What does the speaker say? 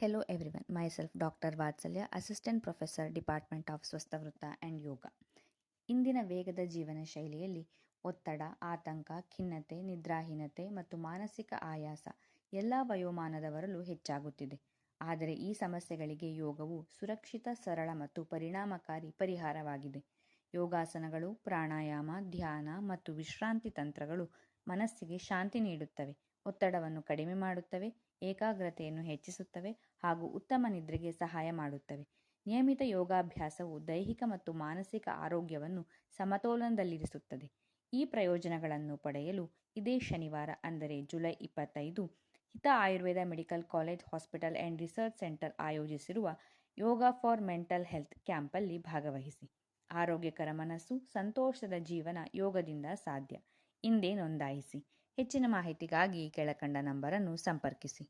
Hello everyone, myself Dr. Vatsalya, Assistant Professor, Department of ಸ್ವಸ್ಥವೃತ್ತ and yoga. ಇಂದಿನ ವೇಗದ ಜೀವನ ಶೈಲಿಯಲ್ಲಿ ಒತ್ತಡ, ಆತಂಕ, ಖಿನ್ನತೆ, ನಿದ್ರಾಹೀನತೆ ಮತ್ತು ಮಾನಸಿಕ ಆಯಾಸ ಎಲ್ಲ ವಯೋಮಾನದವರಲ್ಲೂ ಹೆಚ್ಚಾಗುತ್ತಿದೆ. ಆದರೆ ಈ ಸಮಸ್ಯೆಗಳಿಗೆ ಯೋಗವು ಸುರಕ್ಷಿತ, ಸರಳ ಮತ್ತು ಪರಿಣಾಮಕಾರಿ ಪರಿಹಾರವಾಗಿದೆ. ಯೋಗಾಸನಗಳು, ಪ್ರಾಣಾಯಾಮ, ಧ್ಯಾನ ಮತ್ತು ವಿಶ್ರಾಂತಿ ತಂತ್ರಗಳು ಮನಸ್ಸಿಗೆ ಶಾಂತಿ ನೀಡುತ್ತವೆ, ಒತ್ತಡವನ್ನು ಕಡಿಮೆ ಮಾಡುತ್ತವೆ, ಏಕಾಗ್ರತೆಯನ್ನು ಹೆಚ್ಚಿಸುತ್ತವೆ ಹಾಗೂ ಉತ್ತಮ ನಿದ್ರೆಗೆ ಸಹಾಯ ಮಾಡುತ್ತವೆ. ನಿಯಮಿತ ಯೋಗಾಭ್ಯಾಸವು ದೈಹಿಕ ಮತ್ತು ಮಾನಸಿಕ ಆರೋಗ್ಯವನ್ನು ಸಮತೋಲನದಲ್ಲಿರಿಸುತ್ತದೆ. ಈ ಪ್ರಯೋಜನಗಳನ್ನು ಪಡೆಯಲು ಇದೇ ಶನಿವಾರ ಅಂದರೆ ಜುಲೈ 25 ಹಿತ Ayurveda medical college hospital and research centre ಆಯೋಜಿಸಿರುವ ಯೋಗ ಫಾರ್ ಮೆಂಟಲ್ ಹೆಲ್ತ್ ಕ್ಯಾಂಪಲ್ಲಿ ಭಾಗವಹಿಸಿ. ಆರೋಗ್ಯಕರ ಮನಸ್ಸು, ಸಂತೋಷದ ಜೀವನ ಯೋಗದಿಂದ ಸಾಧ್ಯ. ಇಂದೇ ನೋಂದಾಯಿಸಿ. ಹೆಚ್ಚಿನ ಮಾಹಿತಿಗಾಗಿ ಕೆಳಕಂಡ ನಂಬರನ್ನು ಸಂಪರ್ಕಿಸಿ.